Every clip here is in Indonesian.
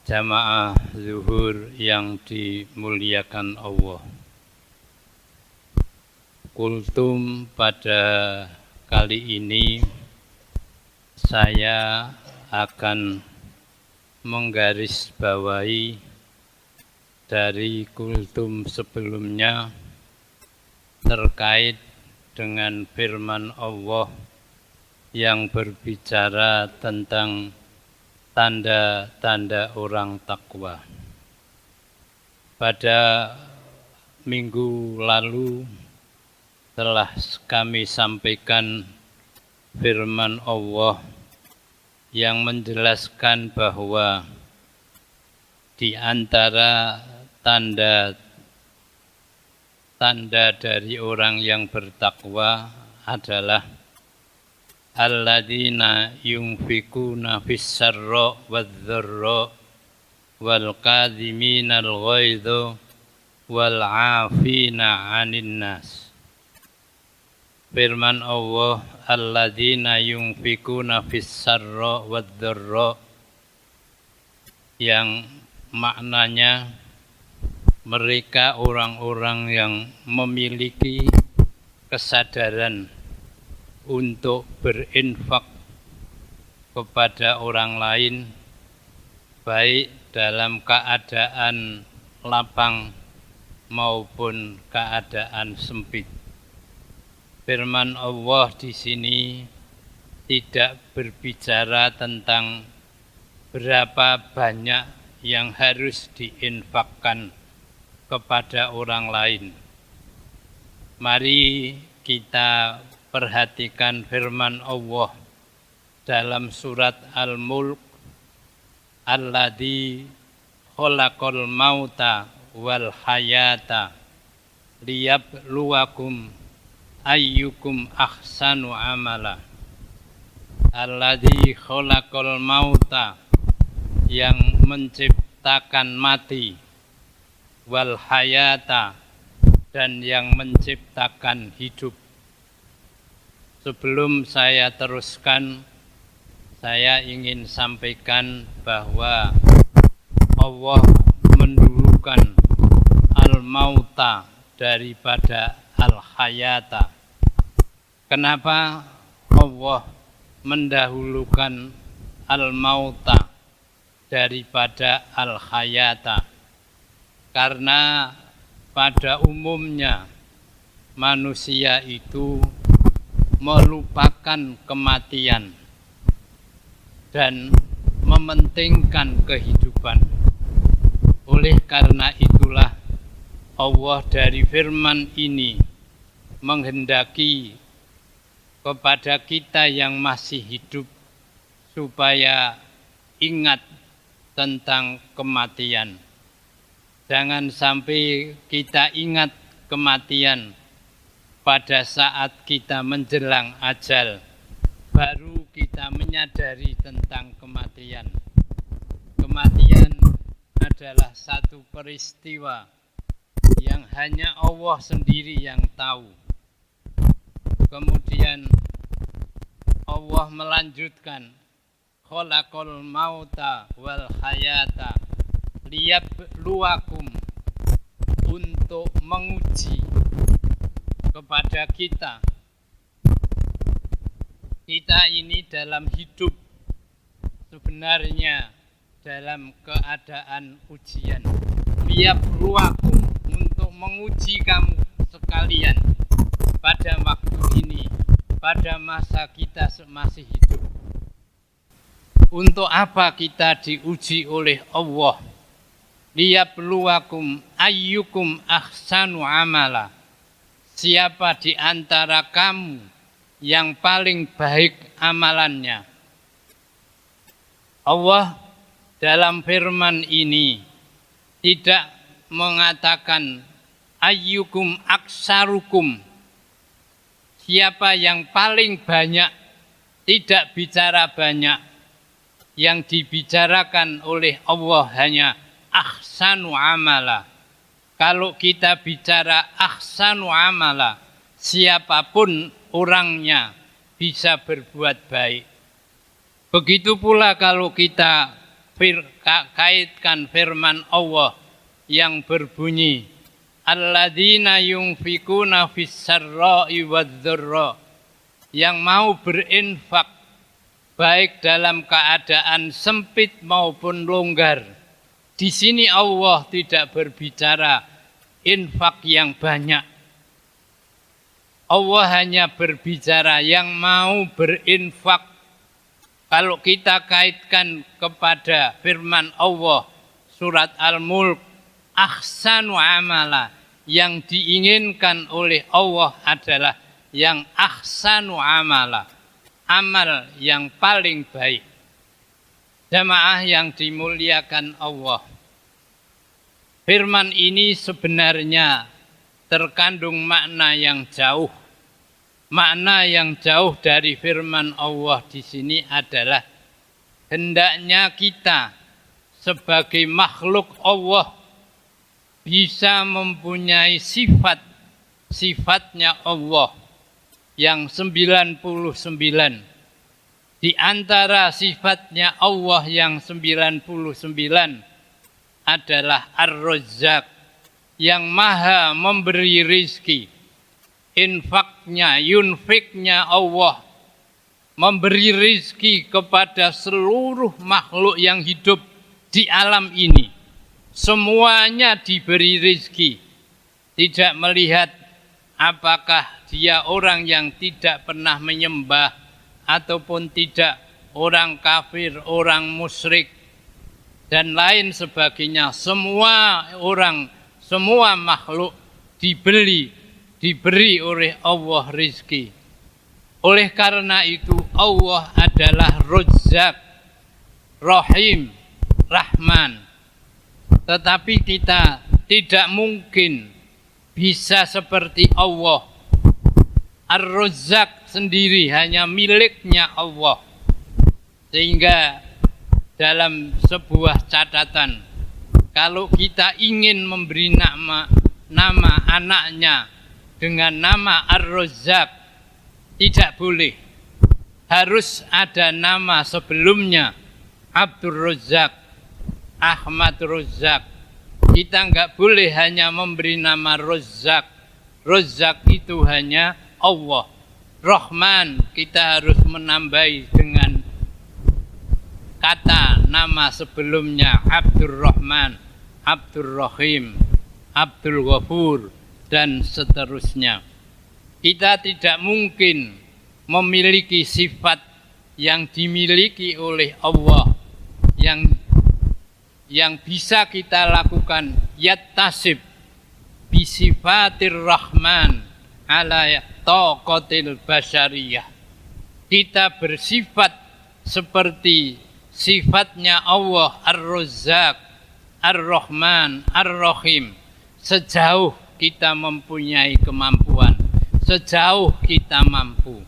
Jamaah zuhur yang dimuliakan Allah. Kultum pada kali ini saya akan menggarisbawahi dari kultum sebelumnya terkait dengan firman Allah yang berbicara tentang tanda-tanda orang takwa. Pada minggu lalu telah kami sampaikan firman Allah yang menjelaskan bahwa di antara tanda dari orang yang bertakwa adalah alladzina yunfikuna fis-sarra wadh-dharra wal kadhiminal ghaidha wal 'afina 'anil nas. Firman Allah, alladzina yunfikuna fis-sarra wadh-dharra, yang maknanya mereka orang-orang yang memiliki kesadaran untuk berinfak kepada orang lain, baik dalam keadaan lapang maupun keadaan sempit. Firman Allah di sini tidak berbicara tentang berapa banyak yang harus diinfakkan kepada orang lain. Mari kita perhatikan firman Allah dalam surat Al-Mulk, alladzi khalaqal mauta wal hayata liyabluwakum ayyukum ahsanu amala. Alladzi khalaqal mauta, yang menciptakan mati, wal hayata, dan yang menciptakan hidup. Sebelum saya teruskan, saya ingin sampaikan bahwa Allah mendulukan al-mauta daripada al-hayata. Kenapa Allah mendahulukan al-mauta daripada al-hayata? Karena pada umumnya manusia itu melupakan kematian dan mementingkan kehidupan. Oleh karena itulah Allah dari firman ini menghendaki kepada kita yang masih hidup supaya ingat tentang kematian. Jangan sampai kita ingat kematian pada saat kita menjelang ajal, baru kita menyadari tentang kematian. Kematian adalah satu peristiwa yang hanya Allah sendiri yang tahu. Kemudian Allah melanjutkan, khalaqal mauta wal hayata liyabluwakum, untuk menguji kepada kita. Kita ini dalam hidup sebenarnya dalam keadaan ujian. Liyabluwakum, untuk menguji kamu sekalian pada waktu ini, pada masa kita masih hidup. Untuk apa kita diuji oleh Allah? Liyabluwakum ayyukum ahsanu amala. Siapa di antara kamu yang paling baik amalannya? Allah dalam firman ini tidak mengatakan ayyukum aksarukum, siapa yang paling banyak, tidak bicara banyak. Yang dibicarakan oleh Allah hanya ahsanu amala. Kalau kita bicara ahsanu amala, siapapun orangnya bisa berbuat baik. Begitu pula kalau kita kaitkan firman Allah yang berbunyi alladzina yunfikuna fis sarra'i wadh-dharra, yang mau berinfak baik dalam keadaan sempit maupun longgar. Di sini Allah tidak berbicara infak yang banyak. Allah hanya berbicara yang mau berinfak. Kalau kita kaitkan kepada firman Allah surat Al-Mulk, ahsanu amala, yang diinginkan oleh Allah adalah yang ahsanu amala, amal yang paling baik. Jamaah yang dimuliakan Allah, firman ini sebenarnya terkandung makna yang jauh. Makna yang jauh dari firman Allah di sini adalah hendaknya kita sebagai makhluk Allah bisa mempunyai sifatnya Allah yang 99. Di antara sifatnya Allah yang 99 adalah Ar-Razzaq, yang maha memberi rizki. Infaknya, yunfiknya Allah memberi rizki kepada seluruh makhluk yang hidup di alam ini. Semuanya diberi rizki, tidak melihat apakah dia orang yang tidak pernah menyembah ataupun tidak, orang kafir, orang musyrik dan lain sebagainya. Semua orang, semua makhluk diberi oleh Allah rizki. Oleh karena itu Allah adalah Razzaq, Rahim, Rahman. Tetapi kita tidak mungkin bisa seperti Allah. Ar-Razzaq sendiri hanya miliknya Allah. Sehingga dalam sebuah catatan, kalau kita ingin memberi nama anaknya dengan nama Ar-Razzaq, tidak boleh. Harus ada nama sebelumnya, Abdul Razzaq, Ahmad Razzaq. Kita enggak boleh hanya memberi nama Razzaq. Razzaq itu hanya Allah. Rahman kita harus menambahi dengan kata nama sebelumnya, Abdul Rahman, Abdul Rahim, Abdul Ghafur, dan seterusnya. Kita tidak mungkin memiliki sifat yang dimiliki oleh Allah, yang bisa kita lakukan yattasib bisifatir rahman ala taqatil basyariyah. Kita bersifat seperti sifatnya Allah Ar-Razzaq, Ar-Rahman, Ar-Rahim, sejauh kita mempunyai kemampuan, sejauh kita mampu.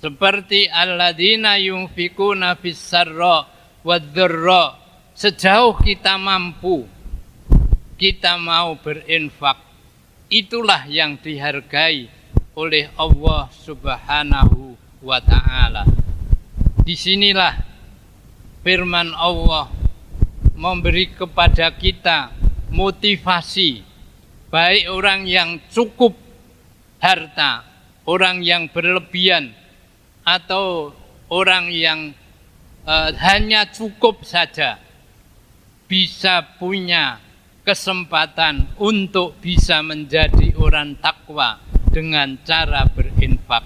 Seperti alladzina yunfikuna fis sarra wadh-dharra, sejauh kita mampu, kita mau berinfak. Itulah yang dihargai oleh Allah Subhanahu wa ta'ala. Disinilah firman Allah memberi kepada kita motivasi, baik orang yang cukup harta, orang yang berlebihan, atau orang yang hanya cukup saja, bisa punya kesempatan untuk bisa menjadi orang takwa dengan cara berinfak.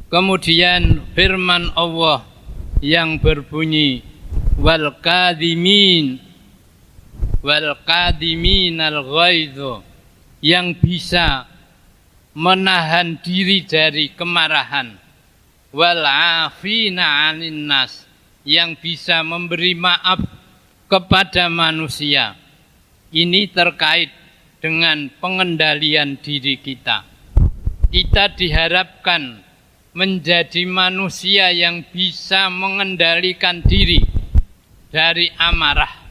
Kemudian firman Allah yang berbunyi wal kadhimin al-ghaidh, yang bisa menahan diri dari kemarahan, wal afina 'anil nas, yang bisa memberi maaf kepada manusia. Ini terkait dengan pengendalian diri kita. Kita diharapkan menjadi manusia yang bisa mengendalikan diri dari amarah,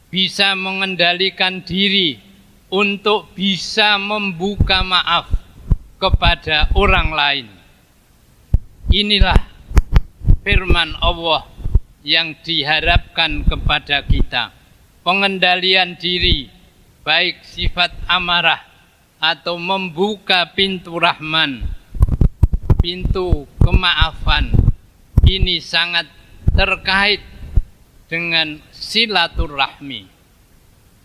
bisa mengendalikan diri untuk bisa membuka maaf kepada orang lain. Inilah firman Allah yang diharapkan kepada kita. Pengendalian diri, baik sifat amarah atau membuka pintu rahman, pintu kemaafan, ini sangat terkait dengan silaturahmi.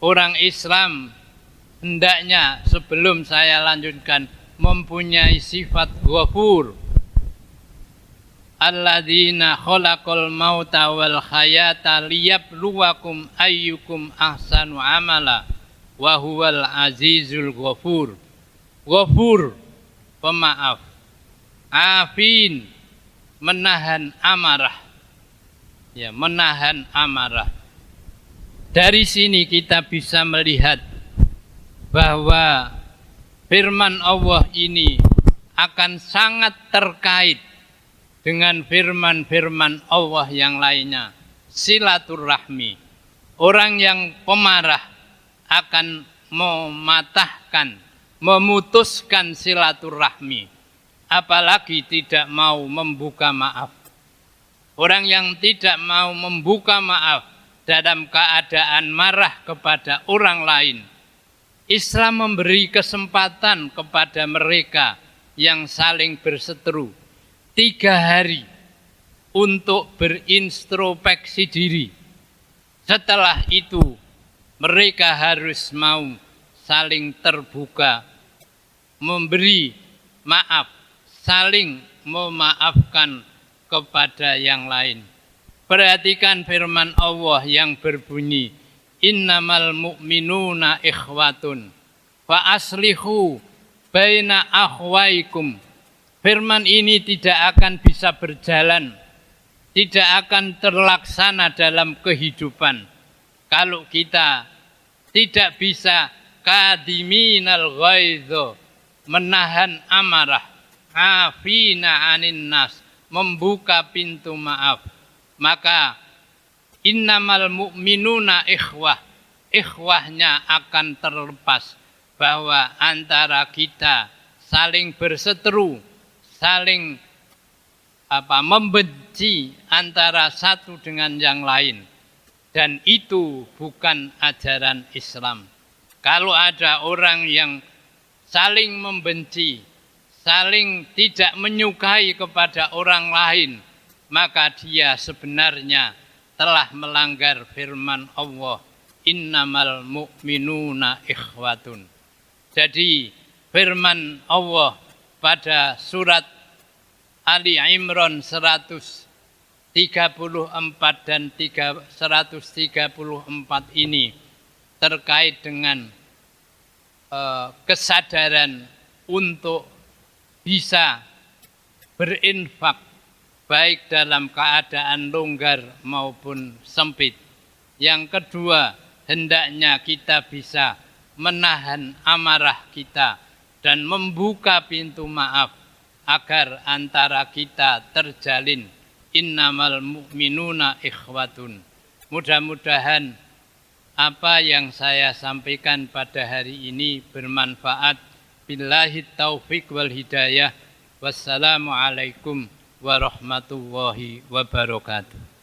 Orang Islam hendaknya, sebelum saya lanjutkan, mempunyai sifat ghafur. Alladzina khalaqal mauta wal hayata liyabluwakum ayyukum ahsanu amala wa huwal azizul ghafur. Ghafur, pemaaf. Afin, menahan amarah. Ya, menahan amarah. Dari sini kita bisa melihat bahwa firman Allah ini akan sangat terkait dengan firman-firman Allah yang lainnya. Silaturahmi. Orang yang pemarah akan mematahkan, memutuskan silaturahmi. Apalagi tidak mau membuka maaf. Orang yang tidak mau membuka maaf dalam keadaan marah kepada orang lain, Islam memberi kesempatan kepada mereka yang saling berseteru 3 hari untuk berintrospeksi diri. Setelah itu mereka harus mau saling terbuka, memberi maaf, saling memaafkan kepada yang lain. Perhatikan firman Allah yang berbunyi, innamal mu'minuna ikhwatun fa aslihu baina akhwaikum. Firman ini tidak akan bisa berjalan, tidak akan terlaksana dalam kehidupan kalau kita tidak bisa kadiminal ghaidho, menahan amarah, afina anin nas, membuka pintu maaf. Maka innamal mu'minuna ikhwah, ikhwahnya akan terlepas, bahwa antara kita saling berseteru, saling membenci antara satu dengan yang lain, dan itu bukan ajaran Islam. Kalau ada orang yang saling membenci, saling tidak menyukai kepada orang lain, maka dia sebenarnya telah melanggar firman Allah, innamal mu'minuna ikhwatun. Jadi firman Allah pada surat Ali Imran 134 dan 134 ini terkait dengan kesadaran untuk bisa berinfak baik dalam keadaan longgar maupun sempit. Yang kedua, hendaknya kita bisa menahan amarah kita dan membuka pintu maaf agar antara kita terjalin innamal mu'minuna ikhwatun. Mudah-mudahan apa yang saya sampaikan pada hari ini bermanfaat. Billahi taufiq wal hidayah. Wassalamualaikum warahmatullahi wabarakatuh.